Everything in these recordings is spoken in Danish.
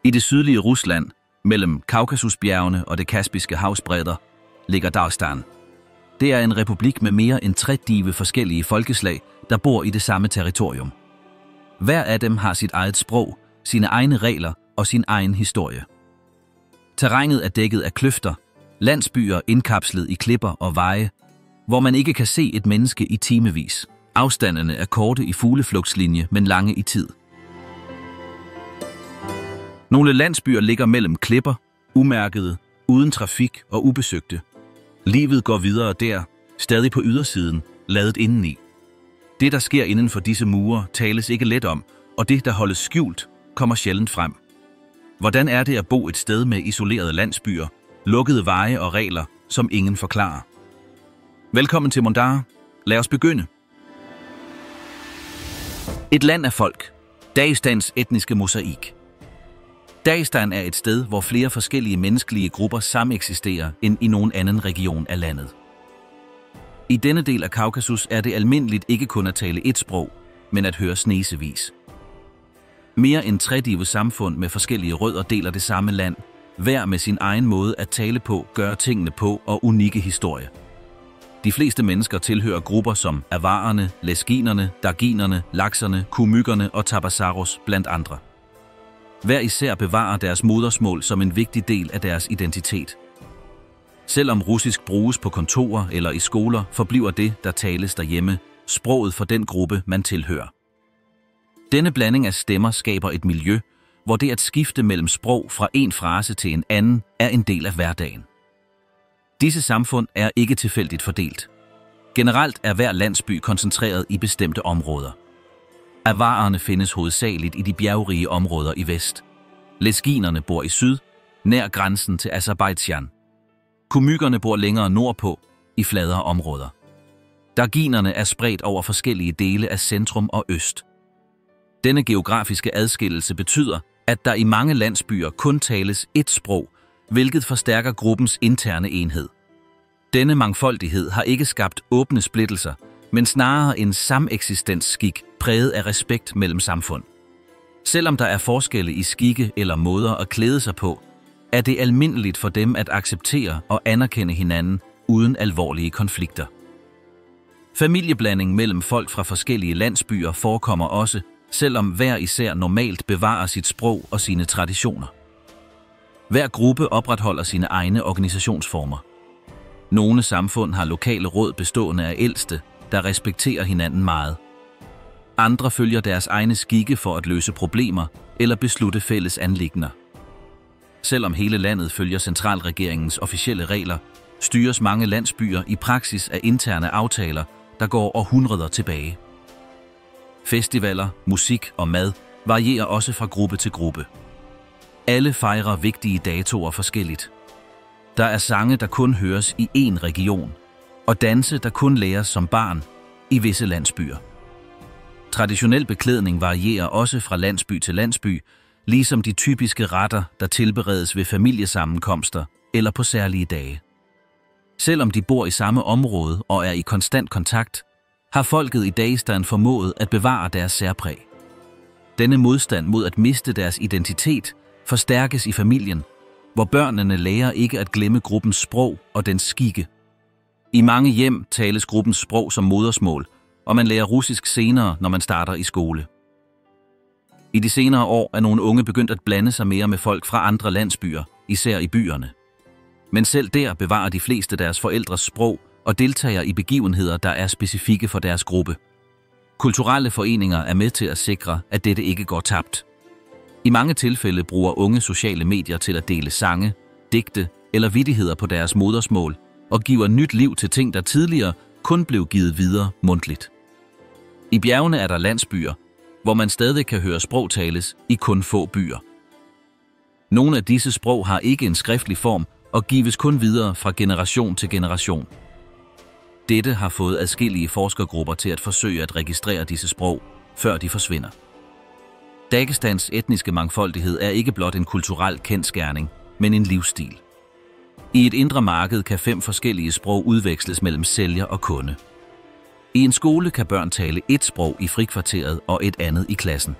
I det sydlige Rusland, mellem Kaukasusbjergene og det Kaspiske havs bredder, ligger Dagestan. Det er en republik med mere end 30 forskellige folkeslag, der bor i det samme territorium. Hver af dem har sit eget sprog, sine egne regler og sin egen historie. Terrænet er dækket af kløfter, landsbyer indkapslet i klipper og veje, hvor man ikke kan se et menneske i timevis. Afstandene er korte i fugleflugtslinje, men lange i tid. Nogle landsbyer ligger mellem klipper, umærkede, uden trafik og ubesøgte. Livet går videre der, stadig på ydersiden, ladet indeni. Det, der sker inden for disse mure, tales ikke let om, og det, der holdes skjult, kommer sjældent frem. Hvordan er det at bo et sted med isolerede landsbyer, lukkede veje og regler, som ingen forklarer? Velkommen til Mondar. Lad os begynde. Et land af folk. Dagestans etniske mosaik. Dagestan er et sted, hvor flere forskellige menneskelige grupper sameksisterer end i nogen anden region af landet. I denne del af Kaukasus er det almindeligt ikke kun at tale et sprog, men at høre snesevis. Mere end 30 samfund med forskellige rødder deler det samme land, hver med sin egen måde at tale på, gøre tingene på og unikke historie. De fleste mennesker tilhører grupper som avarerne, lesginerne, darginerne, lakserne, kumykkerne og tabasaros blandt andre. Hver især bevarer deres modersmål som en vigtig del af deres identitet. Selvom russisk bruges på kontorer eller i skoler, forbliver det, der tales derhjemme, sproget for den gruppe, man tilhører. Denne blanding af stemmer skaber et miljø, hvor det at skifte mellem sprog fra en frase til en anden er en del af hverdagen. Disse samfund er ikke tilfældigt fordelt. Generelt er hver landsby koncentreret i bestemte områder. Avarerne findes hovedsageligt i de bjergrige områder i vest. Lesginerne bor i syd, nær grænsen til Aserbajdsjan. Kumykkerne bor længere nordpå, i fladere områder. Darginerne er spredt over forskellige dele af centrum og øst. Denne geografiske adskillelse betyder, at der i mange landsbyer kun tales ét sprog, hvilket forstærker gruppens interne enhed. Denne mangfoldighed har ikke skabt åbne splittelser, men snarere en sameksistensskik præget af respekt mellem samfund. Selvom der er forskelle i skikke eller måder at klæde sig på, er det almindeligt for dem at acceptere og anerkende hinanden uden alvorlige konflikter. Familieblanding mellem folk fra forskellige landsbyer forekommer også, selvom hver især normalt bevarer sit sprog og sine traditioner. Hver gruppe opretholder sine egne organisationsformer. Nogle samfund har lokale råd bestående af ældste, der respekterer hinanden meget. Andre følger deres egne skikke for at løse problemer eller beslutte fælles anliggender. Selvom hele landet følger centralregeringens officielle regler, styres mange landsbyer i praksis af interne aftaler, der går århundreder tilbage. Festivaler, musik og mad varierer også fra gruppe til gruppe. Alle fejrer vigtige datoer forskelligt. Der er sange, der kun høres i én region, og danse, der kun læres som barn i visse landsbyer. Traditionel beklædning varierer også fra landsby til landsby, ligesom de typiske retter, der tilberedes ved familiesammenkomster eller på særlige dage. Selvom de bor i samme område og er i konstant kontakt, har folket i Dagestan formået at bevare deres særpræg. Denne modstand mod at miste deres identitet forstærkes i familien, hvor børnene lærer ikke at glemme gruppens sprog og dens skikke. I mange hjem tales gruppens sprog som modersmål, og man lærer russisk senere, når man starter i skole. I de senere år er nogle unge begyndt at blande sig mere med folk fra andre landsbyer, især i byerne. Men selv der bevarer de fleste deres forældres sprog og deltager i begivenheder, der er specifikke for deres gruppe. Kulturelle foreninger er med til at sikre, at dette ikke går tabt. I mange tilfælde bruger unge sociale medier til at dele sange, digte eller vittigheder på deres modersmål og giver nyt liv til ting, der tidligere kun blev givet videre mundtligt. I bjergene er der landsbyer, hvor man stadig kan høre sprog tales i kun få byer. Nogle af disse sprog har ikke en skriftlig form og gives kun videre fra generation til generation. Dette har fået adskillige forskergrupper til at forsøge at registrere disse sprog, før de forsvinder. Dagestans etniske mangfoldighed er ikke blot en kulturel kendsgerning, men en livsstil. I et indre marked kan 5 forskellige sprog udveksles mellem sælger og kunde. I en skole kan børn tale et sprog i frikvarteret og et andet i klassen.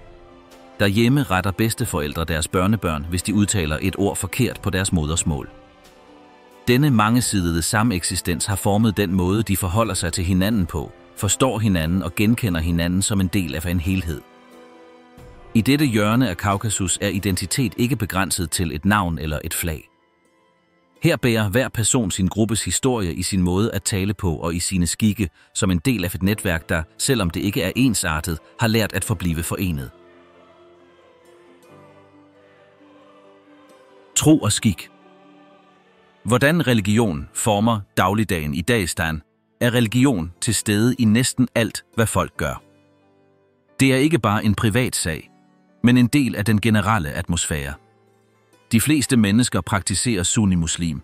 Derhjemme retter bedsteforældre deres børnebørn, hvis de udtaler et ord forkert på deres modersmål. Denne mangesidede sameksistens har formet den måde, de forholder sig til hinanden på, forstår hinanden og genkender hinanden som en del af en helhed. I dette hjørne af Kaukasus er identitet ikke begrænset til et navn eller et flag. Her bærer hver person sin gruppes historie i sin måde at tale på og i sine skikke som en del af et netværk, der, selvom det ikke er ensartet, har lært at forblive forenet. Tro og skik. Hvordan religion former dagligdagen i Dagestan, er religion til stede i næsten alt, hvad folk gør. Det er ikke bare en privat sag, men en del af den generelle atmosfære. De fleste mennesker praktiserer sunni-muslim,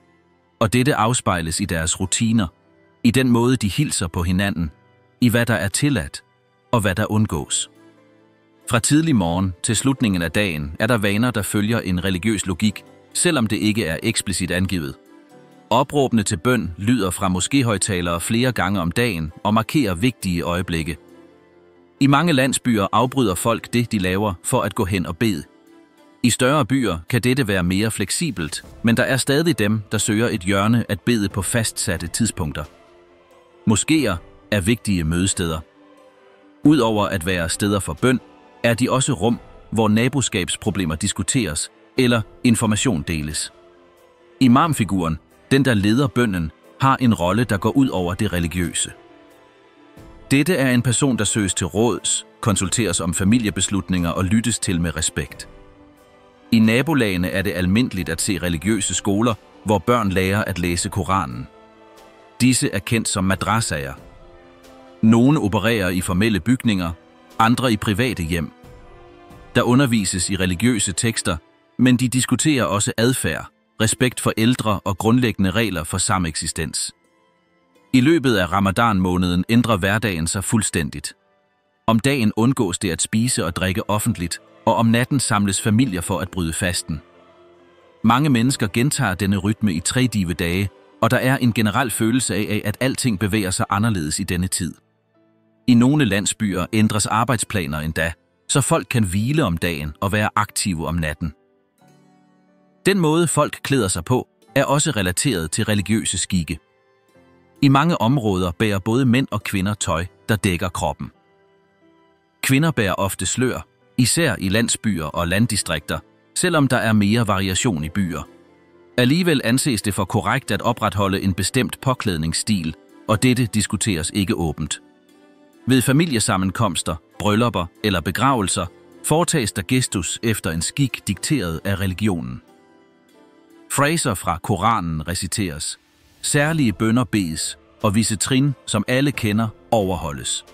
og dette afspejles i deres rutiner, i den måde de hilser på hinanden, i hvad der er tilladt og hvad der undgås. Fra tidlig morgen til slutningen af dagen er der vaner, der følger en religiøs logik, selvom det ikke er eksplicit angivet. Opråbene til bøn lyder fra moskéhøjtalere flere gange om dagen og markerer vigtige øjeblikke. I mange landsbyer afbryder folk det, de laver, for at gå hen og bede. I større byer kan dette være mere fleksibelt, men der er stadig dem, der søger et hjørne at bede på fastsatte tidspunkter. Moskéer er vigtige mødesteder. Udover at være steder for bøn, er de også rum, hvor naboskabsproblemer diskuteres eller information deles. Imamfiguren, den der leder bønnen, har en rolle, der går ud over det religiøse. Dette er en person, der søges til råds, konsulteres om familiebeslutninger og lyttes til med respekt. I nabolagene er det almindeligt at se religiøse skoler, hvor børn lærer at læse Koranen. Disse er kendt som madrasaer. Nogle opererer i formelle bygninger, andre i private hjem. Der undervises i religiøse tekster, men de diskuterer også adfærd, respekt for ældre og grundlæggende regler for sameksistens. I løbet af Ramadan-måneden ændrer hverdagen sig fuldstændigt. Om dagen undgås det at spise og drikke offentligt, og om natten samles familier for at bryde fasten. Mange mennesker gentager denne rytme i 3 dage, og der er en generel følelse af, at alting bevæger sig anderledes i denne tid. I nogle landsbyer ændres arbejdsplaner endda, så folk kan hvile om dagen og være aktive om natten. Den måde folk klæder sig på, er også relateret til religiøse skikke. I mange områder bærer både mænd og kvinder tøj, der dækker kroppen. Kvinder bærer ofte slør, især i landsbyer og landdistrikter, selvom der er mere variation i byer. Alligevel anses det for korrekt at opretholde en bestemt påklædningsstil, og dette diskuteres ikke åbent. Ved familiesammenkomster, bryllupper eller begravelser foretages der gestus efter en skik dikteret af religionen. Fraser fra Koranen reciteres. Særlige bønner bedes, og visse trin, som alle kender, overholdes.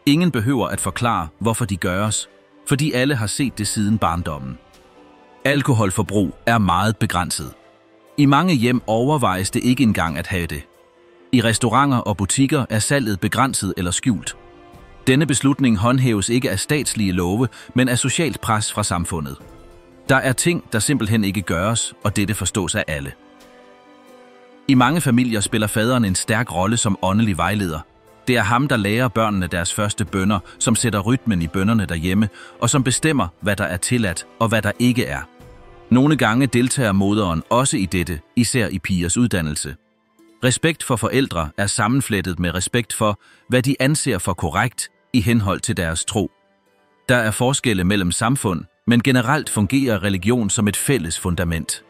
Ingen behøver at forklare, hvorfor de gøres, fordi alle har set det siden barndommen. Alkoholforbrug er meget begrænset. I mange hjem overvejes det ikke engang at have det. I restauranter og butikker er salget begrænset eller skjult. Denne beslutning håndhæves ikke af statslige love, men af socialt pres fra samfundet. Der er ting, der simpelthen ikke gøres, og dette forstås af alle. I mange familier spiller faderen en stærk rolle som åndelig vejleder. Det er ham, der lærer børnene deres første bønner, som sætter rytmen i bønnerne derhjemme, og som bestemmer, hvad der er tilladt og hvad der ikke er. Nogle gange deltager moderen også i dette, især i pigers uddannelse. Respekt for forældre er sammenflettet med respekt for, hvad de anser for korrekt i henhold til deres tro. Der er forskelle mellem samfund, men generelt fungerer religion som et fælles fundament.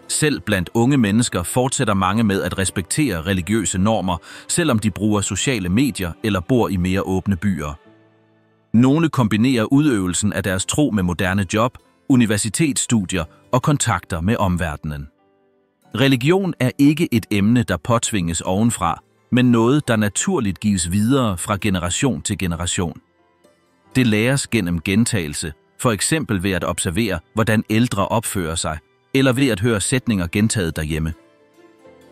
Selv blandt unge mennesker fortsætter mange med at respektere religiøse normer, selvom de bruger sociale medier eller bor i mere åbne byer. Nogle kombinerer udøvelsen af deres tro med moderne job, universitetsstudier og kontakter med omverdenen. Religion er ikke et emne, der påtvinges ovenfra, men noget, der naturligt gives videre fra generation til generation. Det læres gennem gentagelse, for eksempel ved at observere, hvordan ældre opfører sig, eller ved at høre sætninger gentaget derhjemme.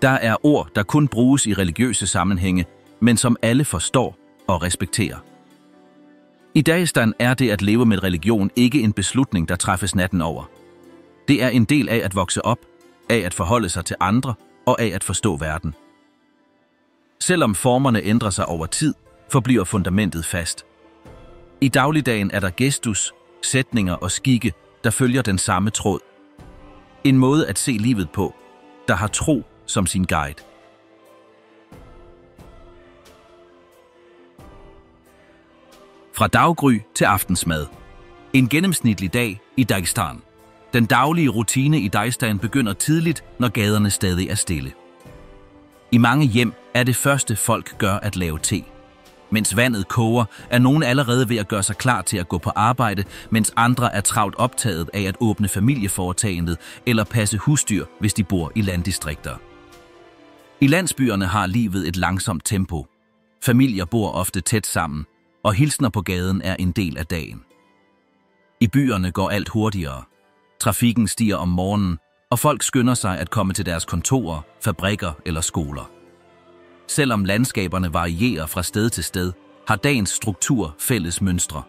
Der er ord, der kun bruges i religiøse sammenhænge, men som alle forstår og respekterer. I Dagestan er det at leve med religion ikke en beslutning, der træffes natten over. Det er en del af at vokse op, af at forholde sig til andre og af at forstå verden. Selvom formerne ændrer sig over tid, forbliver fundamentet fast. I dagligdagen er der gestus, sætninger og skikke, der følger den samme tråd. En måde at se livet på, der har tro som sin guide. Fra daggry til aftensmad. En gennemsnitlig dag i Dagestan. Den daglige rutine i Dagestan begynder tidligt, når gaderne stadig er stille. I mange hjem er det første, folk gør at lave te. Mens vandet koger, er nogen allerede ved at gøre sig klar til at gå på arbejde, mens andre er travlt optaget af at åbne familieforetagendet eller passe husdyr, hvis de bor i landdistrikter. I landsbyerne har livet et langsomt tempo. Familier bor ofte tæt sammen, og hilsner på gaden er en del af dagen. I byerne går alt hurtigere. Trafikken stiger om morgenen, og folk skynder sig at komme til deres kontorer, fabrikker eller skoler. Selvom landskaberne varierer fra sted til sted, har dagens struktur fælles mønstre.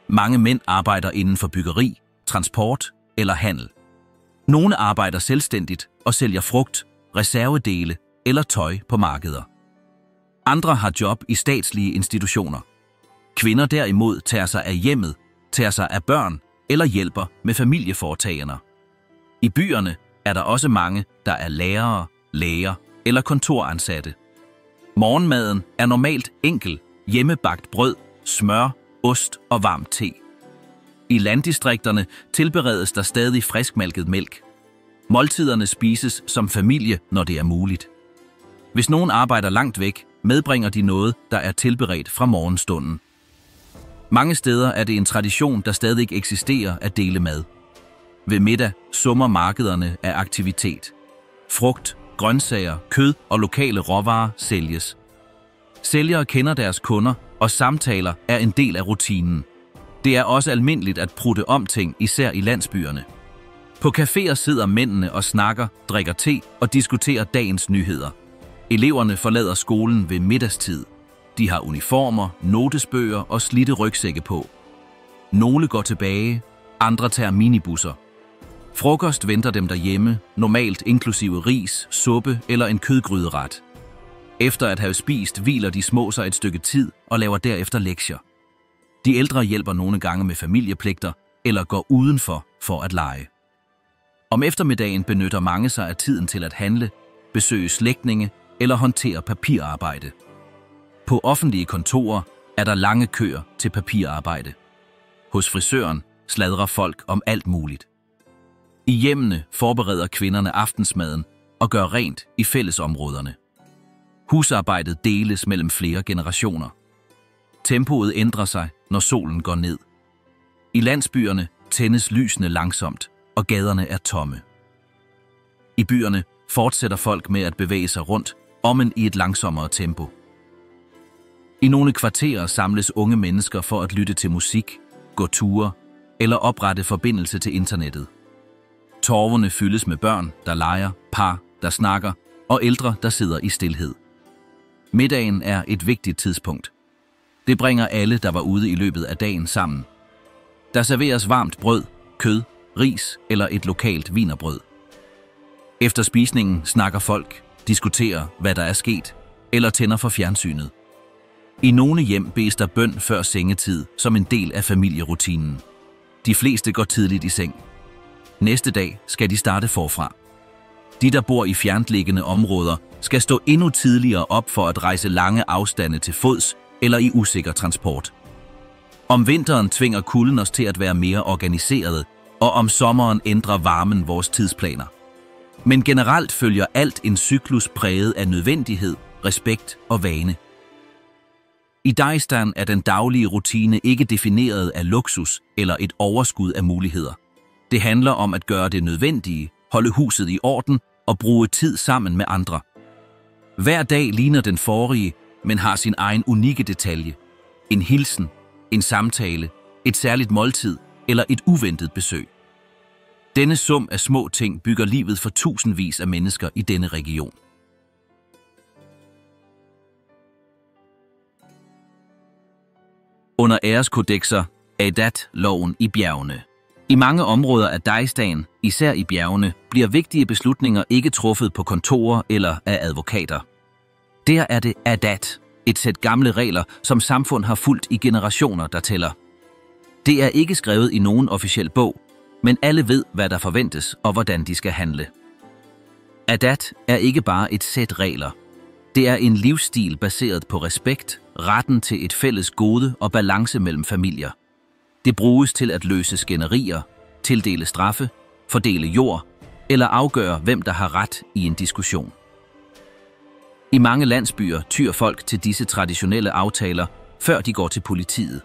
Mange mænd arbejder inden for byggeri, transport eller handel. Nogle arbejder selvstændigt og sælger frugt, reservedele eller tøj på markeder. Andre har job i statslige institutioner. Kvinder derimod tager sig af hjemmet, tager sig af børn eller hjælper med familieforetagender. I byerne er der også mange, der er lærere, læger eller kontoransatte. Morgenmaden er normalt enkel, hjemmebagt brød, smør, ost og varm te. I landdistrikterne tilberedes der stadig friskmalket mælk. Måltiderne spises som familie, når det er muligt. Hvis nogen arbejder langt væk, medbringer de noget, der er tilberedt fra morgenstunden. Mange steder er det en tradition, der stadig eksisterer at dele mad. Ved middag summer markederne af aktivitet. Frugt, grøntsager, kød og lokale råvarer sælges. Sælgere kender deres kunder, og samtaler er en del af rutinen. Det er også almindeligt at prutte om ting, især i landsbyerne. På caféer sidder mændene og snakker, drikker te og diskuterer dagens nyheder. Eleverne forlader skolen ved middagstid. De har uniformer, notesbøger og slidte rygsække på. Nogle går tilbage, andre tager minibusser. Frokost venter dem derhjemme, normalt inklusive ris, suppe eller en kødgryderet. Efter at have spist, hviler de små sig et stykke tid og laver derefter lektier. De ældre hjælper nogle gange med familiepligter eller går udenfor for at lege. Om eftermiddagen benytter mange sig af tiden til at handle, besøge slægtninge eller håndtere papirarbejde. På offentlige kontorer er der lange køer til papirarbejde. Hos frisøren sladrer folk om alt muligt. I hjemmene forbereder kvinderne aftensmaden og gør rent i fællesområderne. Husarbejdet deles mellem flere generationer. Tempoet ændrer sig, når solen går ned. I landsbyerne tændes lysene langsomt, og gaderne er tomme. I byerne fortsætter folk med at bevæge sig rundt, omend i et langsommere tempo. I nogle kvarterer samles unge mennesker for at lytte til musik, gå ture eller oprette forbindelse til internettet. Torvene fyldes med børn, der leger, par, der snakker og ældre, der sidder i stilhed. Middagen er et vigtigt tidspunkt. Det bringer alle, der var ude i løbet af dagen sammen. Der serveres varmt brød, kød, ris eller et lokalt wienerbrød. Efter spisningen snakker folk, diskuterer, hvad der er sket, eller tænder for fjernsynet. I nogle hjem bedes der bøn før sengetid som en del af familierutinen. De fleste går tidligt i seng. Næste dag skal de starte forfra. De, der bor i fjerntliggende områder, skal stå endnu tidligere op for at rejse lange afstande til fods eller i usikker transport. Om vinteren tvinger kulden os til at være mere organiseret, og om sommeren ændrer varmen vores tidsplaner. Men generelt følger alt en cyklus præget af nødvendighed, respekt og vane. I Dagestan er den daglige rutine ikke defineret af luksus eller et overskud af muligheder. Det handler om at gøre det nødvendige, holde huset i orden og bruge tid sammen med andre. Hver dag ligner den forrige, men har sin egen unikke detalje. En hilsen, en samtale, et særligt måltid eller et uventet besøg. Denne sum af små ting bygger livet for tusindvis af mennesker i denne region. Under æreskodekser Adat-loven i bjergene. I mange områder af Dagestan, især i bjergene, bliver vigtige beslutninger ikke truffet på kontorer eller af advokater. Der er det Adat, et sæt gamle regler, som samfund har fulgt i generationer, der tæller. Det er ikke skrevet i nogen officiel bog, men alle ved, hvad der forventes og hvordan de skal handle. Adat er ikke bare et sæt regler. Det er en livsstil baseret på respekt, retten til et fælles gode og balance mellem familier. Det bruges til at løse skænderier, tildele straffe, fordele jord eller afgøre, hvem der har ret i en diskussion. I mange landsbyer tyr folk til disse traditionelle aftaler, før de går til politiet.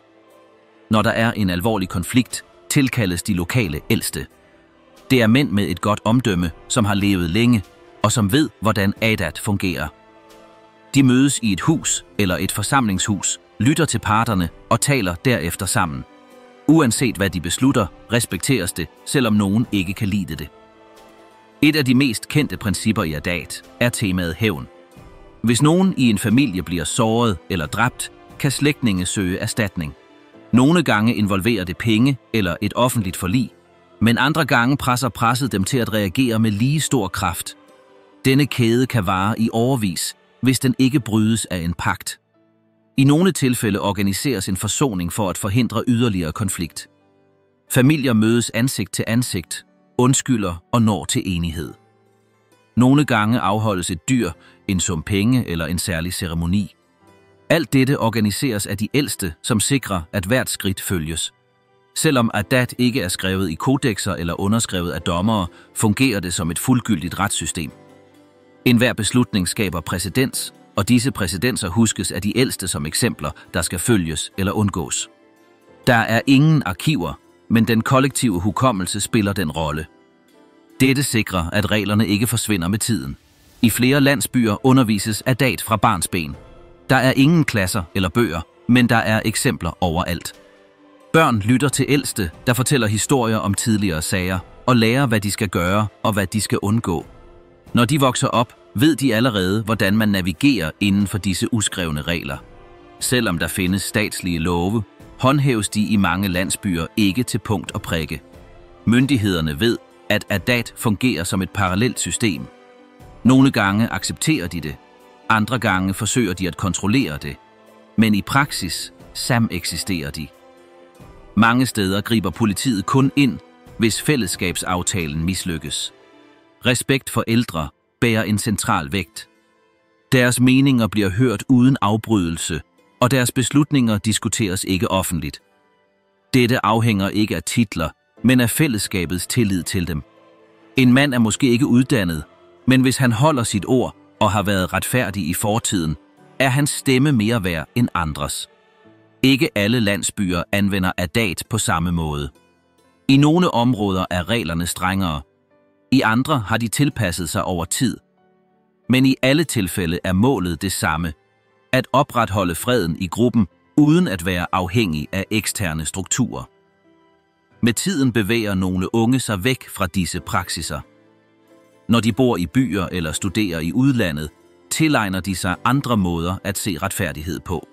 Når der er en alvorlig konflikt, tilkaldes de lokale ældste. Det er mænd med et godt omdømme, som har levet længe og som ved, hvordan adat fungerer. De mødes i et hus eller et forsamlingshus, lytter til parterne og taler derefter sammen. Uanset hvad de beslutter, respekteres det, selvom nogen ikke kan lide det. Et af de mest kendte principper i adat er temaet hævn. Hvis nogen i en familie bliver såret eller dræbt, kan slægtninge søge erstatning. Nogle gange involverer det penge eller et offentligt forlig, men andre gange presser presset dem til at reagere med lige stor kraft. Denne kæde kan vare i årevis, hvis den ikke brydes af en pagt. I nogle tilfælde organiseres en forsoning for at forhindre yderligere konflikt. Familier mødes ansigt til ansigt, undskylder og når til enighed. Nogle gange afholdes et dyr, en sum penge eller en særlig ceremoni. Alt dette organiseres af de ældste, som sikrer, at hvert skridt følges. Selvom adat ikke er skrevet i kodekser eller underskrevet af dommere, fungerer det som et fuldgyldigt retssystem. Enhver beslutning skaber præcedens, og disse præcedenser huskes af de ældste som eksempler, der skal følges eller undgås. Der er ingen arkiver, men den kollektive hukommelse spiller den rolle. Dette sikrer, at reglerne ikke forsvinder med tiden. I flere landsbyer undervises adat fra barnsben. Der er ingen klasser eller bøger, men der er eksempler overalt. Børn lytter til ældste, der fortæller historier om tidligere sager og lærer, hvad de skal gøre og hvad de skal undgå. Når de vokser op, ved de allerede, hvordan man navigerer inden for disse uskrevne regler. Selvom der findes statslige love, håndhæves de i mange landsbyer ikke til punkt og prikke. Myndighederne ved, at adat fungerer som et parallelt system. Nogle gange accepterer de det, andre gange forsøger de at kontrollere det, men i praksis sameksisterer de. Mange steder griber politiet kun ind, hvis fællesskabsaftalen mislykkes. Respekt for ældre bærer en central vægt. Deres meninger bliver hørt uden afbrydelse, og deres beslutninger diskuteres ikke offentligt. Dette afhænger ikke af titler, men af fællesskabets tillid til dem. En mand er måske ikke uddannet, men hvis han holder sit ord og har været retfærdig i fortiden, er hans stemme mere værd end andres. Ikke alle landsbyer anvender adat på samme måde. I nogle områder er reglerne strengere. I andre har de tilpasset sig over tid. Men i alle tilfælde er målet det samme: at opretholde freden i gruppen uden at være afhængig af eksterne strukturer. Med tiden bevæger nogle unge sig væk fra disse praksiser. Når de bor i byer eller studerer i udlandet, tilegner de sig andre måder at se retfærdighed på.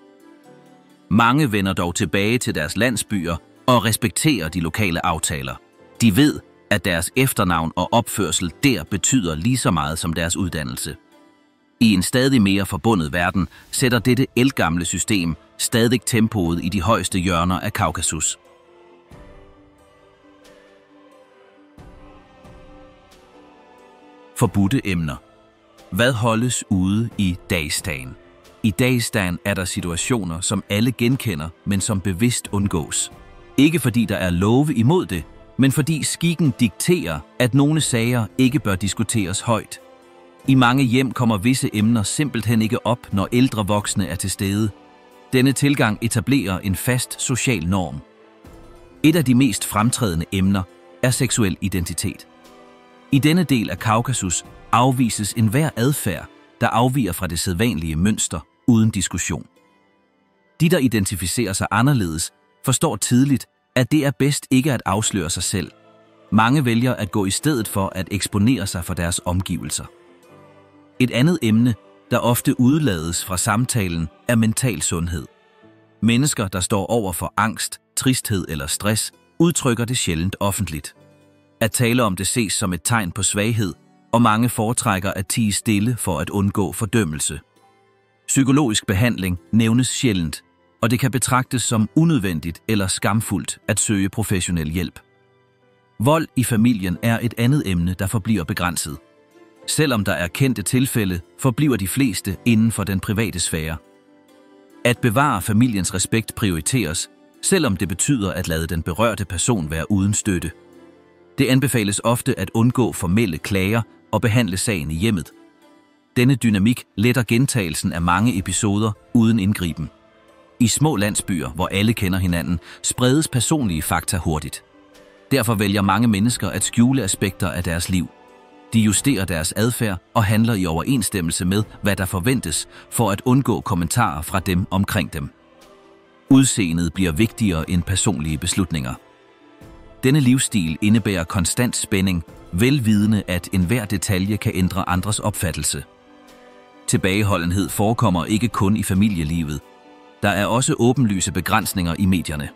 Mange vender dog tilbage til deres landsbyer og respekterer de lokale aftaler. De ved, at deres efternavn og opførsel der betyder lige så meget som deres uddannelse. I en stadig mere forbundet verden sætter dette ældgamle system stadig tempoet i de højeste hjørner af Kaukasus. Forbudte emner. Hvad holdes ude i Dagestan? I Dagestan er der situationer, som alle genkender, men som bevidst undgås. Ikke fordi der er love imod det, men fordi skikken dikterer, at nogle sager ikke bør diskuteres højt. I mange hjem kommer visse emner simpelthen ikke op, når ældre voksne er til stede. Denne tilgang etablerer en fast social norm. Et af de mest fremtrædende emner er seksuel identitet. I denne del af Kaukasus afvises enhver adfærd, der afviger fra det sædvanlige mønster, uden diskussion. De, der identificerer sig anderledes, forstår tidligt, at det er bedst ikke at afsløre sig selv. Mange vælger at gå i stedet for at eksponere sig for deres omgivelser. Et andet emne, der ofte udelades fra samtalen, er mental sundhed. Mennesker, der står over for angst, tristhed eller stress, udtrykker det sjældent offentligt. At tale om det ses som et tegn på svaghed, og mange foretrækker at tie stille for at undgå fordømmelse. Psykologisk behandling nævnes sjældent. og det kan betragtes som unødvendigt eller skamfuldt at søge professionel hjælp. Vold i familien er et andet emne, der forbliver begrænset. Selvom der er kendte tilfælde, forbliver de fleste inden for den private sfære. At bevare familiens respekt prioriteres, selvom det betyder at lade den berørte person være uden støtte. Det anbefales ofte at undgå formelle klager og behandle sagen i hjemmet. Denne dynamik letter gentagelsen af mange episoder uden indgriben. I små landsbyer, hvor alle kender hinanden, spredes personlige fakta hurtigt. Derfor vælger mange mennesker at skjule aspekter af deres liv. De justerer deres adfærd og handler i overensstemmelse med, hvad der forventes, for at undgå kommentarer fra dem omkring dem. Udseendet bliver vigtigere end personlige beslutninger. Denne livsstil indebærer konstant spænding, velvidende at enhver detalje kan ændre andres opfattelse. Tilbageholdenhed forekommer ikke kun i familielivet. Der er også åbenlyse begrænsninger i medierne.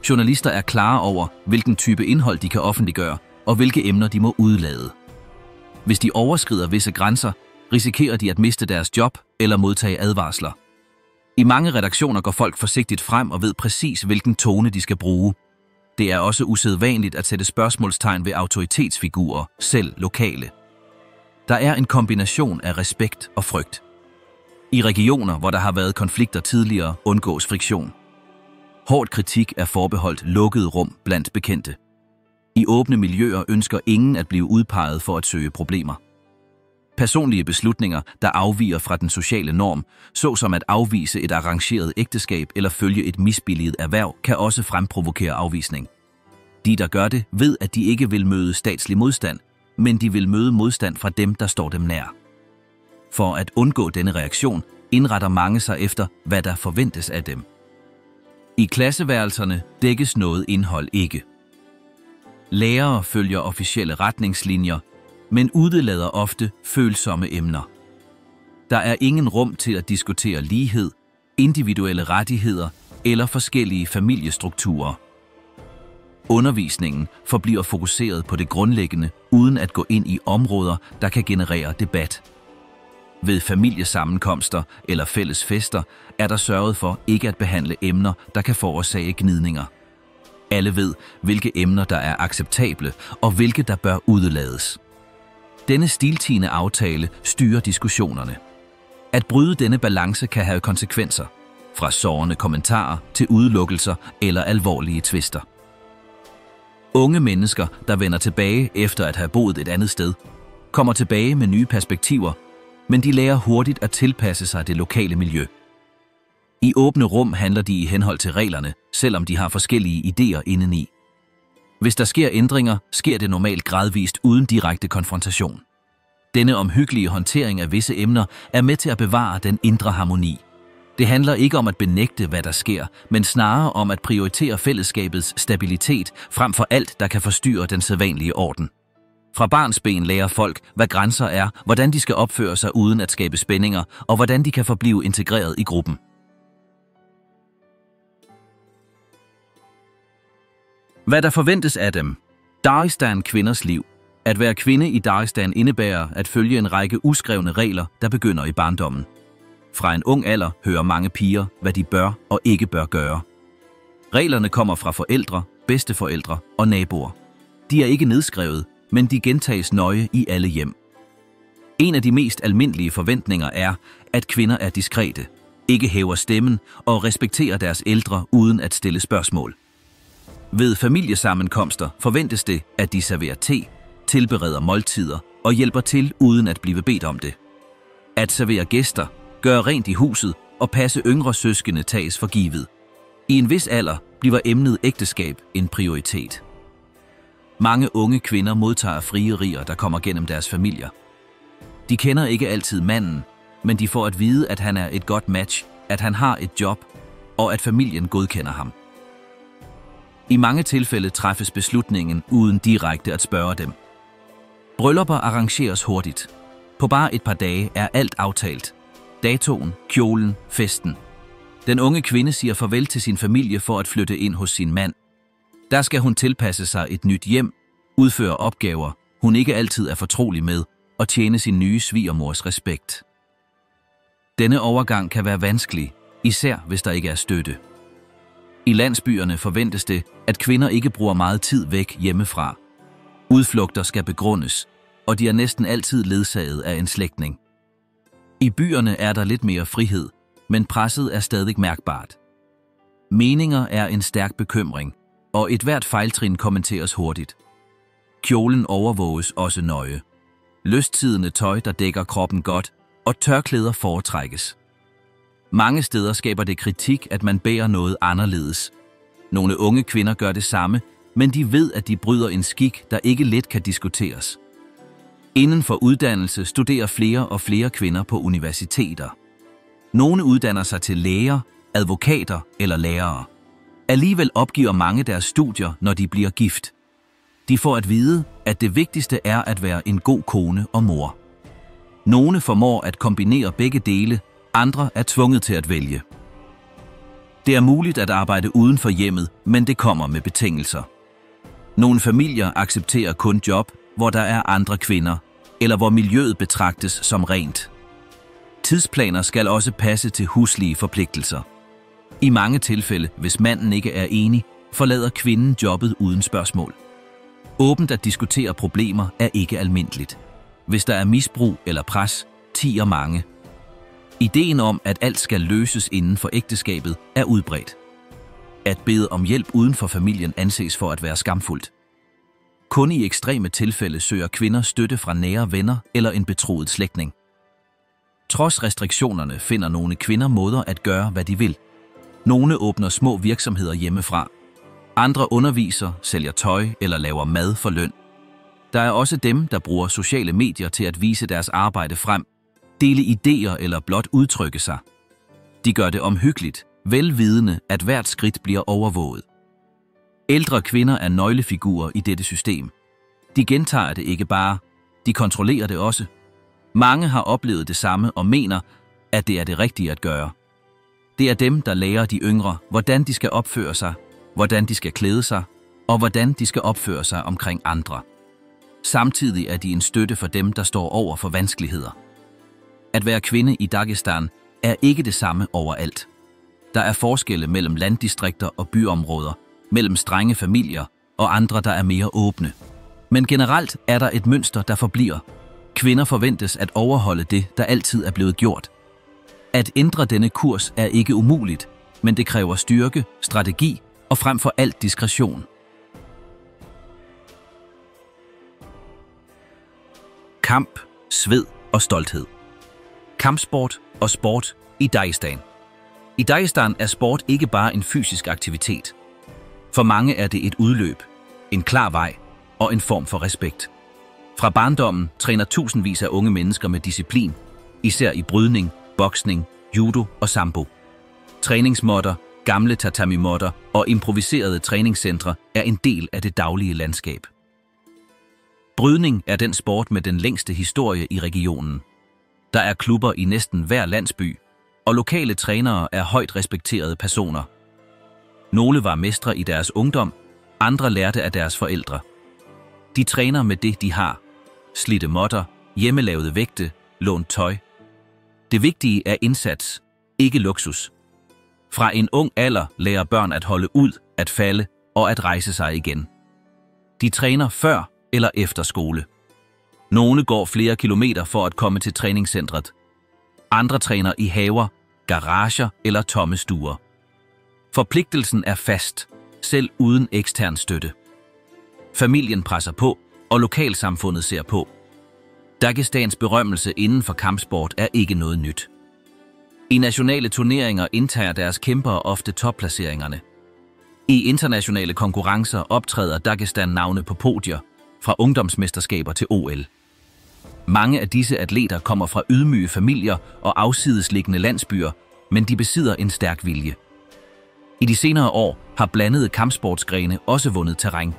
Journalister er klare over, hvilken type indhold de kan offentliggøre, og hvilke emner de må udlade. Hvis de overskrider visse grænser, risikerer de at miste deres job eller modtage advarsler. I mange redaktioner går folk forsigtigt frem og ved præcis, hvilken tone de skal bruge. Det er også usædvanligt at sætte spørgsmålstegn ved autoritetsfigurer, selv lokale. Der er en kombination af respekt og frygt. I regioner, hvor der har været konflikter tidligere, undgås friktion. Hård kritik er forbeholdt lukkede rum blandt bekendte. I åbne miljøer ønsker ingen at blive udpeget for at søge problemer. Personlige beslutninger, der afviger fra den sociale norm, såsom at afvise et arrangeret ægteskab eller følge et misbilliget erhverv, kan også fremprovokere afvisning. De, der gør det, ved, at de ikke vil møde statslig modstand, men de vil møde modstand fra dem, der står dem nær. For at undgå denne reaktion, indretter mange sig efter, hvad der forventes af dem. I klasseværelserne dækkes noget indhold ikke. Lærere følger officielle retningslinjer, men udelader ofte følsomme emner. Der er ingen rum til at diskutere lighed, individuelle rettigheder eller forskellige familiestrukturer. Undervisningen forbliver fokuseret på det grundlæggende, uden at gå ind i områder, der kan generere debat. Ved familiesammenkomster eller fælles fester er der sørget for ikke at behandle emner, der kan forårsage gnidninger. Alle ved, hvilke emner der er acceptable og hvilke der bør udelades. Denne stiltiende aftale styrer diskussionerne. At bryde denne balance kan have konsekvenser, fra sårende kommentarer til udelukkelser eller alvorlige tvister. Unge mennesker, der vender tilbage efter at have boet et andet sted, kommer tilbage med nye perspektiver, men de lærer hurtigt at tilpasse sig det lokale miljø. I åbne rum handler de i henhold til reglerne, selvom de har forskellige idéer indeni. Hvis der sker ændringer, sker det normalt gradvist uden direkte konfrontation. Denne omhyggelige håndtering af visse emner er med til at bevare den indre harmoni. Det handler ikke om at benægte, hvad der sker, men snarere om at prioritere fællesskabets stabilitet frem for alt, der kan forstyrre den sædvanlige orden. Fra barnsben lærer folk, hvad grænser er, hvordan de skal opføre sig uden at skabe spændinger, og hvordan de kan forblive integreret i gruppen. Hvad der forventes af dem. Dagestan kvinders liv. At være kvinde i Dagestan indebærer at følge en række uskrevne regler, der begynder i barndommen. Fra en ung alder hører mange piger, hvad de bør og ikke bør gøre. Reglerne kommer fra forældre, bedsteforældre og naboer. De er ikke nedskrevet, men de gentages nøje i alle hjem. En af de mest almindelige forventninger er, at kvinder er diskrete, ikke hæver stemmen og respekterer deres ældre uden at stille spørgsmål. Ved familiesammenkomster forventes det, at de serverer te, tilbereder måltider og hjælper til uden at blive bedt om det. At servere gæster, gøre rent i huset og passe yngre søskende tages for givet. I en vis alder bliver emnet ægteskab en prioritet. Mange unge kvinder modtager frierier, der kommer gennem deres familier. De kender ikke altid manden, men de får at vide, at han er et godt match, at han har et job, og at familien godkender ham. I mange tilfælde træffes beslutningen uden direkte at spørge dem. Bryllupper arrangeres hurtigt. På bare et par dage er alt aftalt. Datoen, kjolen, festen. Den unge kvinde siger farvel til sin familie for at flytte ind hos sin mand. Der skal hun tilpasse sig et nyt hjem, udføre opgaver, hun ikke altid er fortrolig med, og tjene sin nye svigermors respekt. Denne overgang kan være vanskelig, især hvis der ikke er støtte. I landsbyerne forventes det, at kvinder ikke bruger meget tid væk hjemmefra. Udflugter skal begrundes, og de er næsten altid ledsaget af en slægtning. I byerne er der lidt mere frihed, men presset er stadig mærkbart. Meninger er en stærk bekymring, og et hvert fejltrin kommenteres hurtigt. Kjolen overvåges også nøje. Lysttidende tøj, der dækker kroppen godt, og tørklæder foretrækkes. Mange steder skaber det kritik, at man bærer noget anderledes. Nogle unge kvinder gør det samme, men de ved, at de bryder en skik, der ikke let kan diskuteres. Inden for uddannelse studerer flere og flere kvinder på universiteter. Nogle uddanner sig til læger, advokater eller lærere. Alligevel opgiver mange deres studier, når de bliver gift. De får at vide, at det vigtigste er at være en god kone og mor. Nogle formår at kombinere begge dele, andre er tvunget til at vælge. Det er muligt at arbejde uden for hjemmet, men det kommer med betingelser. Nogle familier accepterer kun job, hvor der er andre kvinder, eller hvor miljøet betragtes som rent. Tidsplaner skal også passe til huslige forpligtelser. I mange tilfælde, hvis manden ikke er enig, forlader kvinden jobbet uden spørgsmål. Åbent at diskutere problemer er ikke almindeligt. Hvis der er misbrug eller pres, tier mange. Ideen om, at alt skal løses inden for ægteskabet, er udbredt. At bede om hjælp uden for familien anses for at være skamfuldt. Kun i ekstreme tilfælde søger kvinder støtte fra nære venner eller en betroet slægtning. Trods restriktionerne finder nogle kvinder måder at gøre, hvad de vil. Nogle åbner små virksomheder hjemmefra. Andre underviser, sælger tøj eller laver mad for løn. Der er også dem, der bruger sociale medier til at vise deres arbejde frem, dele idéer eller blot udtrykke sig. De gør det omhyggeligt, velvidende, at hvert skridt bliver overvåget. Ældre kvinder er nøglefigurer i dette system. De gentager det ikke bare, de kontrollerer det også. Mange har oplevet det samme og mener, at det er det rigtige at gøre. Det er dem, der lærer de yngre, hvordan de skal opføre sig, hvordan de skal klæde sig, og hvordan de skal opføre sig omkring andre. Samtidig er de en støtte for dem, der står over for vanskeligheder. At være kvinde i Dagestan er ikke det samme overalt. Der er forskelle mellem landdistrikter og byområder, mellem strenge familier og andre, der er mere åbne. Men generelt er der et mønster, der forbliver. Kvinder forventes at overholde det, der altid er blevet gjort. At ændre denne kurs er ikke umuligt, men det kræver styrke, strategi og frem for alt diskretion. Kamp, sved og stolthed. Kampsport og sport i Dagestan. I Dagestan er sport ikke bare en fysisk aktivitet. For mange er det et udløb, en klar vej og en form for respekt. Fra barndommen træner tusindvis af unge mennesker med disciplin, især i brydning, boksning, judo og sambo. Træningsmåtter, gamle tatami-måtter og improviserede træningscentre er en del af det daglige landskab. Brydning er den sport med den længste historie i regionen. Der er klubber i næsten hver landsby, og lokale trænere er højt respekterede personer. Nogle var mestre i deres ungdom, andre lærte af deres forældre. De træner med det, de har. Slidte måtter, hjemmelavede vægte, lånt tøj. Det vigtige er indsats, ikke luksus. Fra en ung alder lærer børn at holde ud, at falde og at rejse sig igen. De træner før eller efter skole. Nogle går flere kilometer for at komme til træningscentret. Andre træner i haver, garager eller tomme stuer. Forpligtelsen er fast, selv uden ekstern støtte. Familien presser på, og lokalsamfundet ser på. Dagestans berømmelse inden for kampsport er ikke noget nyt. I nationale turneringer indtager deres kæmpere ofte topplaceringerne. I internationale konkurrencer optræder Dagestan-navne på podier, fra ungdomsmesterskaber til OL. Mange af disse atleter kommer fra ydmyge familier og afsidesliggende landsbyer, men de besidder en stærk vilje. I de senere år har blandede kampsportsgrene også vundet terræn.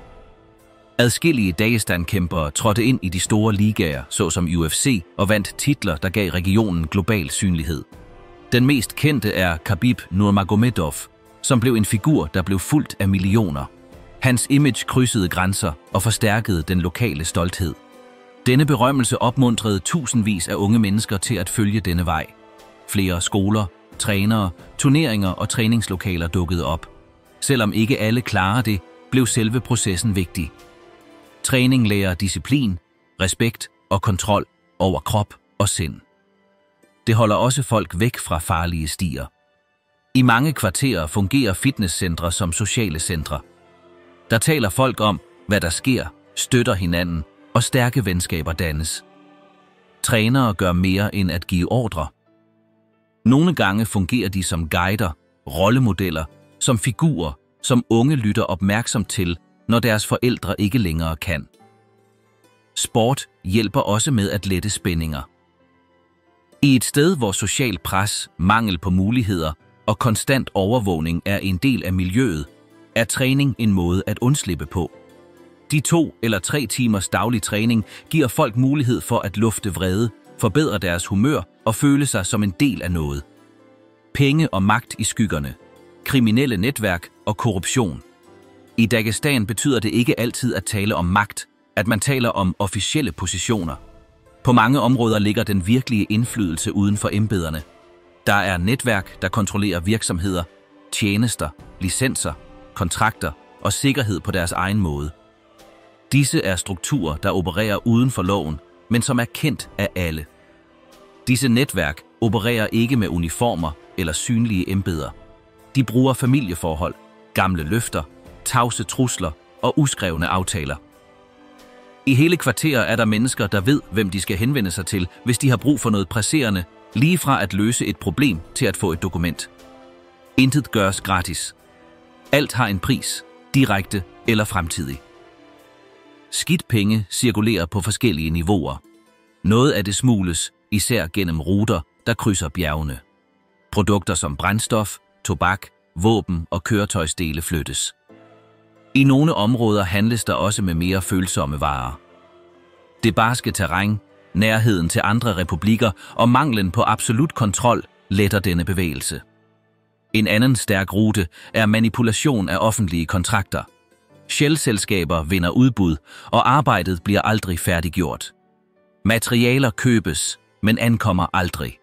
Adskillige Dagestan-kæmpere trådte ind i de store ligaer, såsom UFC, og vandt titler, der gav regionen global synlighed. Den mest kendte er Khabib Nurmagomedov, som blev en figur, der blev fulgt af millioner. Hans image krydsede grænser og forstærkede den lokale stolthed. Denne berømmelse opmuntrede tusindvis af unge mennesker til at følge denne vej. Flere skoler, trænere, turneringer og træningslokaler dukkede op. Selvom ikke alle klarer det, blev selve processen vigtig. Træning lærer disciplin, respekt og kontrol over krop og sind. Det holder også folk væk fra farlige stier. I mange kvarterer fungerer fitnesscentre som sociale centre. Der taler folk om, hvad der sker, støtter hinanden og stærke venskaber dannes. Trænere gør mere end at give ordre. Nogle gange fungerer de som guider, rollemodeller, som figurer, som unge lytter opmærksomt til, når deres forældre ikke længere kan. Sport hjælper også med at lette spændinger. I et sted, hvor social pres, mangel på muligheder og konstant overvågning er en del af miljøet, er træning en måde at undslippe på. De 2 eller 3 timers daglig træning giver folk mulighed for at lufte vrede, forbedre deres humør og føle sig som en del af noget. Penge og magt i skyggerne, kriminelle netværk og korruption. I Dagestan betyder det ikke altid at tale om magt, at man taler om officielle positioner. På mange områder ligger den virkelige indflydelse uden for embederne. Der er netværk, der kontrollerer virksomheder, tjenester, licenser, kontrakter og sikkerhed på deres egen måde. Disse er strukturer, der opererer uden for loven, men som er kendt af alle. Disse netværk opererer ikke med uniformer eller synlige embeder. De bruger familieforhold, gamle løfter, tavse trusler og uskrevne aftaler. I hele kvarterer er der mennesker, der ved, hvem de skal henvende sig til, hvis de har brug for noget presserende, lige fra at løse et problem til at få et dokument. Intet gøres gratis. Alt har en pris, direkte eller fremtidig. Skidt penge cirkulerer på forskellige niveauer. Noget af det smugles, især gennem ruter, der krydser bjergene. Produkter som brændstof, tobak, våben og køretøjsdele flyttes. I nogle områder handles der også med mere følsomme varer. Det barske terræn, nærheden til andre republikker og manglen på absolut kontrol letter denne bevægelse. En anden stærk rute er manipulation af offentlige kontrakter. Shell-selskaber vinder udbud, og arbejdet bliver aldrig færdiggjort. Materialer købes, men ankommer aldrig.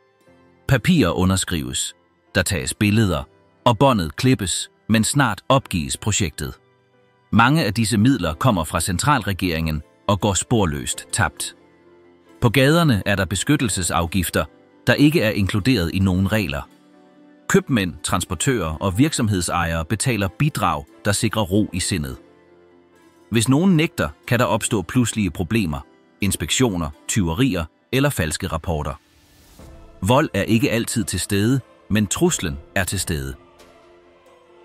Papirer underskrives, der tages billeder, og båndet klippes, men snart opgives projektet. Mange af disse midler kommer fra centralregeringen og går sporløst tabt. På gaderne er der beskyttelsesafgifter, der ikke er inkluderet i nogen regler. Købmænd, transportører og virksomhedsejere betaler bidrag, der sikrer ro i sindet. Hvis nogen nægter, kan der opstå pludselige problemer, inspektioner, tyverier eller falske rapporter. Vold er ikke altid til stede, men truslen er til stede.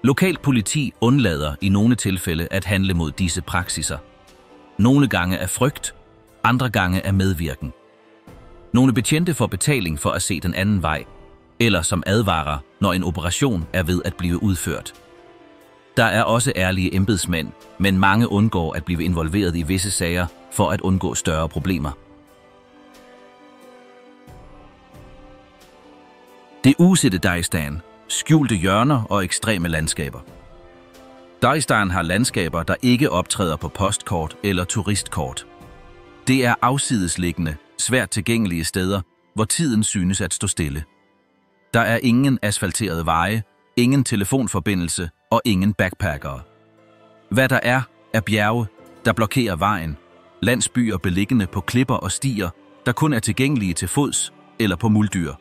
Lokalt politi undlader i nogle tilfælde at handle mod disse praksiser. Nogle gange af frygt, andre gange af medvirken. Nogle betjente får betaling for at se den anden vej, eller som advarer, når en operation er ved at blive udført. Der er også ærlige embedsmænd, men mange undgår at blive involveret i visse sager for at undgå større problemer. Det usette Dagestan, skjulte hjørner og ekstreme landskaber. Dagestan har landskaber, der ikke optræder på postkort eller turistkort. Det er afsidesliggende, svært tilgængelige steder, hvor tiden synes at stå stille. Der er ingen asfalterede veje, ingen telefonforbindelse og ingen backpackere. Hvad der er bjerge, der blokerer vejen, landsbyer beliggende på klipper og stier, der kun er tilgængelige til fods eller på muldyr.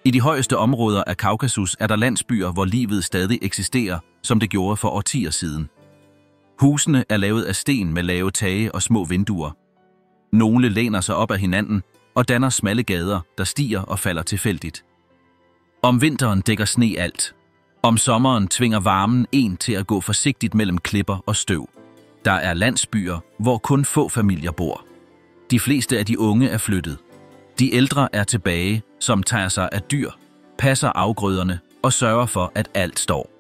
I de højeste områder af Kaukasus er der landsbyer, hvor livet stadig eksisterer, som det gjorde for årtier siden. Husene er lavet af sten med lave tage og små vinduer. Nogle læner sig op ad hinanden og danner smalle gader, der stiger og falder tilfældigt. Om vinteren dækker sne alt. Om sommeren tvinger varmen en til at gå forsigtigt mellem klipper og støv. Der er landsbyer, hvor kun få familier bor. De fleste af de unge er flyttet. De ældre er tilbage, som tager sig af dyr, passer afgrøderne og sørger for, at alt står.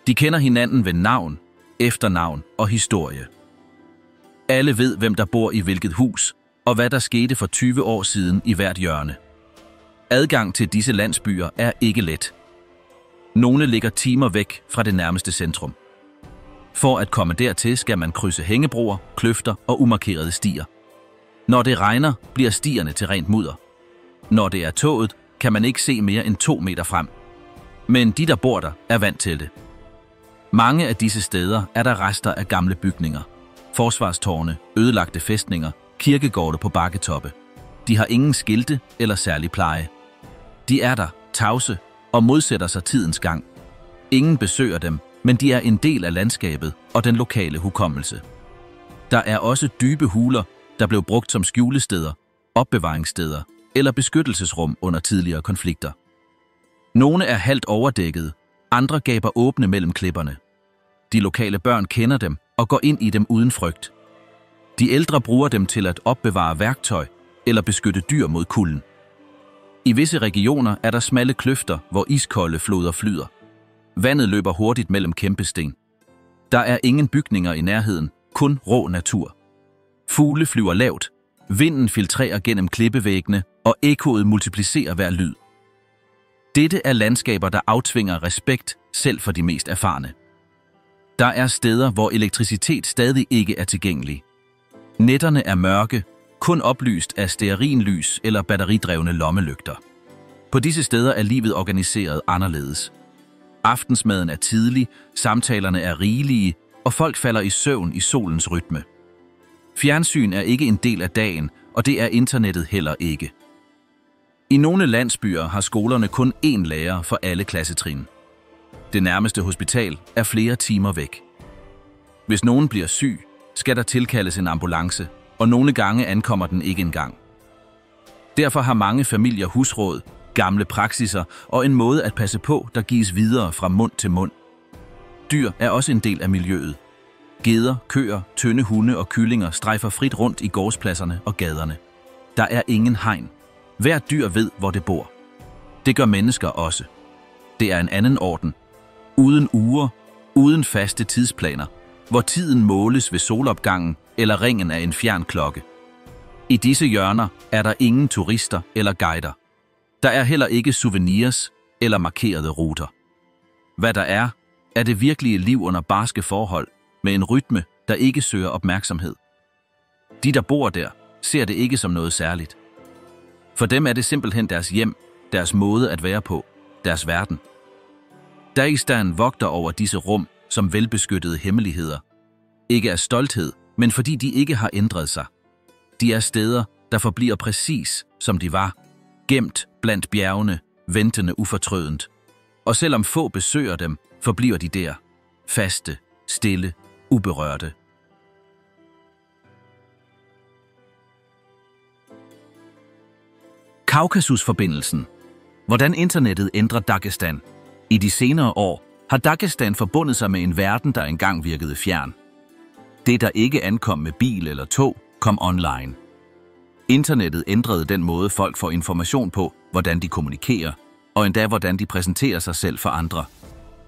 De kender hinanden ved navn, efternavn og historie. Alle ved, hvem der bor i hvilket hus, og hvad der skete for 20 år siden i hvert hjørne. Adgang til disse landsbyer er ikke let. Nogle ligger timer væk fra det nærmeste centrum. For at komme dertil skal man krydse hængebroer, kløfter og umarkerede stier. Når det regner, bliver stierne til rent mudder. Når det er toget, kan man ikke se mere end 2 meter frem. Men de, der bor der, er vant til det. Mange af disse steder er der rester af gamle bygninger. Forsvarstårne, ødelagte fæstninger, kirkegårde på bakketoppe. De har ingen skilte eller særlig pleje. De er der, tavse, og modsætter sig tidens gang. Ingen besøger dem, men de er en del af landskabet og den lokale hukommelse. Der er også dybe huler, der blev brugt som skjulesteder, opbevaringssteder eller beskyttelsesrum under tidligere konflikter. Nogle er halvt overdækket, andre gaber åbne mellem klipperne. De lokale børn kender dem og går ind i dem uden frygt. De ældre bruger dem til at opbevare værktøj eller beskytte dyr mod kulden. I visse regioner er der smalle kløfter, hvor iskolde floder flyder. Vandet løber hurtigt mellem kæmpesten. Der er ingen bygninger i nærheden, kun rå natur. Fugle flyver lavt, vinden filtrerer gennem klippevæggene, og ekkoet multiplicerer hver lyd. Dette er landskaber, der aftvinger respekt selv for de mest erfarne. Der er steder, hvor elektricitet stadig ikke er tilgængelig. Nætterne er mørke, kun oplyst af stearinlys eller batteridrevne lommelygter. På disse steder er livet organiseret anderledes. Aftensmaden er tidlig, samtalerne er rigelige, og folk falder i søvn i solens rytme. Fjernsyn er ikke en del af dagen, og det er internettet heller ikke. I nogle landsbyer har skolerne kun én lærer for alle klassetrin. Det nærmeste hospital er flere timer væk. Hvis nogen bliver syg, skal der tilkaldes en ambulance, og nogle gange ankommer den ikke engang. Derfor har mange familier husråd, gamle praksiser og en måde at passe på, der gives videre fra mund til mund. Dyr er også en del af miljøet. Geder, køer, tynde hunde og kyllinger strejfer frit rundt i gårdspladserne og gaderne. Der er ingen hegn. Hvert dyr ved, hvor det bor. Det gør mennesker også. Det er en anden orden. Uden uger, uden faste tidsplaner, hvor tiden måles ved solopgangen eller ringen af en fjern klokke. I disse hjørner er der ingen turister eller guider. Der er heller ikke souvenirs eller markerede ruter. Hvad der er det virkelige liv under barske forhold, med en rytme, der ikke søger opmærksomhed. De, der bor der, ser det ikke som noget særligt. For dem er det simpelthen deres hjem, deres måde at være på, deres verden. Dagestan vogter over disse rum som velbeskyttede hemmeligheder. Ikke af stolthed, men fordi de ikke har ændret sig. De er steder, der forbliver præcis, som de var, gemt blandt bjergene, ventende ufortrødent. Og selvom få besøger dem, forbliver de der, faste, stille, uberørte. Kaukasusforbindelsen. Hvordan internettet ændrer Dagestan. I de senere år har Dagestan forbundet sig med en verden, der engang virkede fjern. Det, der ikke ankom med bil eller tog, kom online. Internettet ændrede den måde, folk får information på, hvordan de kommunikerer, og endda hvordan de præsenterer sig selv for andre.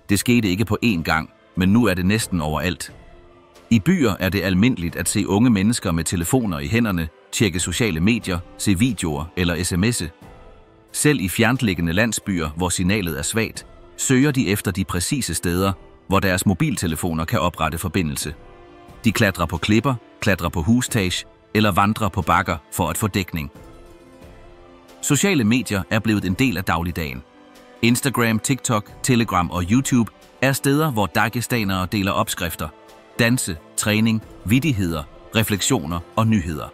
Det skete ikke på én gang, men nu er det næsten overalt. I byer er det almindeligt at se unge mennesker med telefoner i hænderne, tjekke sociale medier, se videoer eller sms'e. Selv i fjerntliggende landsbyer, hvor signalet er svagt, søger de efter de præcise steder, hvor deres mobiltelefoner kan oprette forbindelse. De klatrer på klipper, klatrer på hustage eller vandrer på bakker for at få dækning. Sociale medier er blevet en del af dagligdagen. Instagram, TikTok, Telegram og YouTube er steder, hvor dagestanere deler opskrifter, danse, træning, vittigheder, refleksioner og nyheder.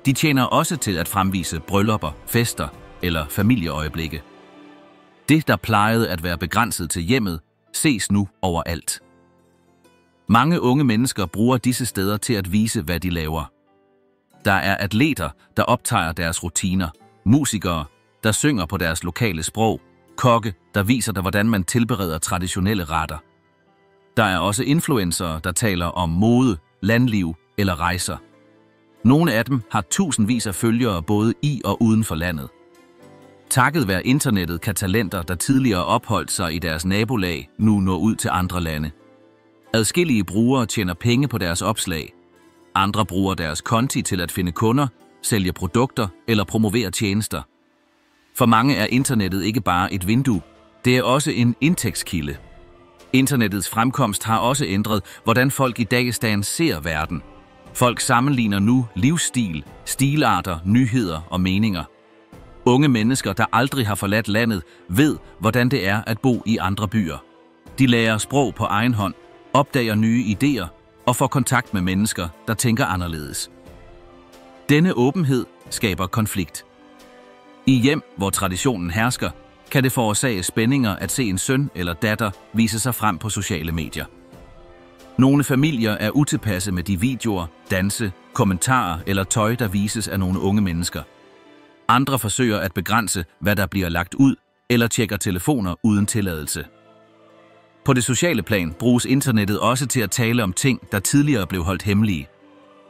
De tjener også til at fremvise bryllupper, fester eller familieøjeblikke. Det, der plejede at være begrænset til hjemmet, ses nu overalt. Mange unge mennesker bruger disse steder til at vise, hvad de laver. Der er atleter, der optager deres rutiner, musikere, der synger på deres lokale sprog, kokke, der viser dig, hvordan man tilbereder traditionelle retter. Der er også influencere, der taler om mode, landliv eller rejser. Nogle af dem har tusindvis af følgere både i og uden for landet. Takket være internettet kan talenter, der tidligere opholdt sig i deres nabolag, nu nå ud til andre lande. Adskillige brugere tjener penge på deres opslag. Andre bruger deres konti til at finde kunder, sælge produkter eller promovere tjenester. For mange er internettet ikke bare et vindue, det er også en indtægtskilde. Internettets fremkomst har også ændret, hvordan folk i Dagestan ser verden. Folk sammenligner nu livsstil, stilarter, nyheder og meninger. Unge mennesker, der aldrig har forladt landet, ved, hvordan det er at bo i andre byer. De lærer sprog på egen hånd, opdager nye idéer og får kontakt med mennesker, der tænker anderledes. Denne åbenhed skaber konflikt. I hjem, hvor traditionen hersker, kan det forårsage spændinger at se en søn eller datter vise sig frem på sociale medier. Nogle familier er utilpasse med de videoer, danse, kommentarer eller tøj, der vises af nogle unge mennesker. Andre forsøger at begrænse, hvad der bliver lagt ud, eller tjekker telefoner uden tilladelse. På det sociale plan bruges internettet også til at tale om ting, der tidligere blev holdt hemmelige.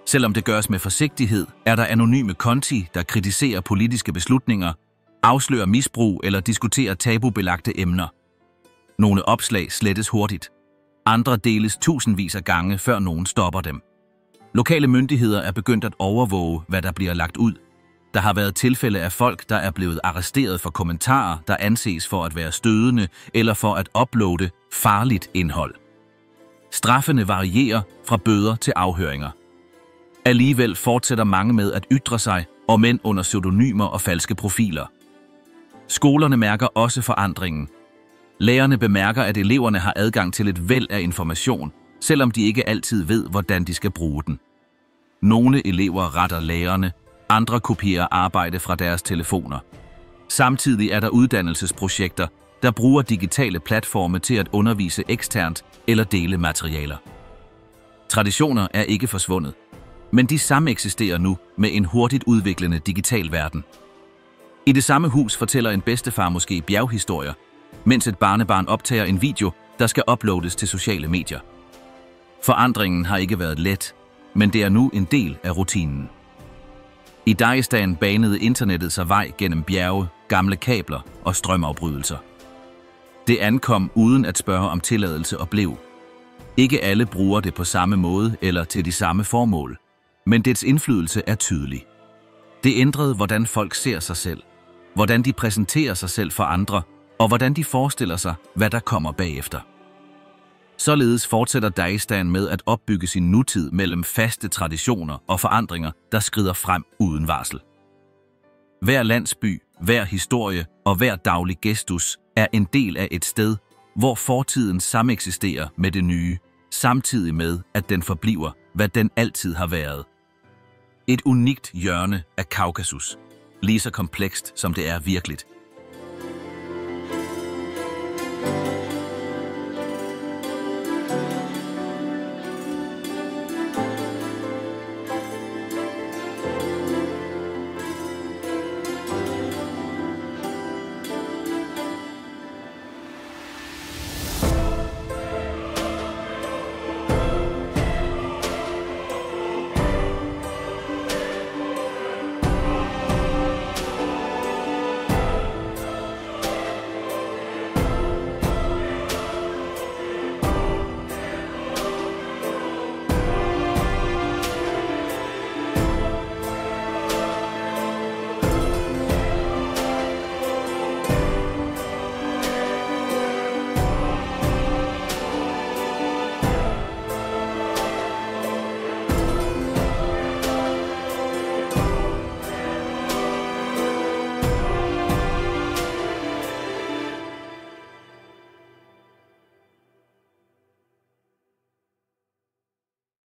Selvom det gøres med forsigtighed, er der anonyme konti, der kritiserer politiske beslutninger, afslører misbrug eller diskuterer tabubelagte emner. Nogle opslag slettes hurtigt. Andre deles tusindvis af gange, før nogen stopper dem. Lokale myndigheder er begyndt at overvåge, hvad der bliver lagt ud. Der har været tilfælde af folk, der er blevet arresteret for kommentarer, der anses for at være stødende eller for at uploade farligt indhold. Straffene varierer fra bøder til afhøringer. Alligevel fortsætter mange med at ytre sig, om end under pseudonymer og falske profiler. Skolerne mærker også forandringen. Lærerne bemærker, at eleverne har adgang til et væld af information, selvom de ikke altid ved, hvordan de skal bruge den. Nogle elever retter lærerne, andre kopierer arbejde fra deres telefoner. Samtidig er der uddannelsesprojekter, der bruger digitale platforme til at undervise eksternt eller dele materialer. Traditioner er ikke forsvundet, men de sameksisterer nu med en hurtigt udviklende digital verden. I det samme hus fortæller en bedstefar måske bjerghistorier, mens et barnebarn optager en video, der skal uploades til sociale medier. Forandringen har ikke været let, men det er nu en del af rutinen. I Dagestan banede internettet sig vej gennem bjerge, gamle kabler og strømafbrydelser. Det ankom uden at spørge om tilladelse og blev. Ikke alle bruger det på samme måde eller til de samme formål, men dets indflydelse er tydelig. Det ændrede, hvordan folk ser sig selv, hvordan de præsenterer sig selv for andre, og hvordan de forestiller sig, hvad der kommer bagefter. Således fortsætter Dagestan med at opbygge sin nutid mellem faste traditioner og forandringer, der skrider frem uden varsel. Hver landsby, hver historie og hver daglig gestus er en del af et sted, hvor fortiden sameksisterer med det nye, samtidig med, at den forbliver, hvad den altid har været. Et unikt hjørne af Kaukasus, lige så komplekst som det er virkeligt.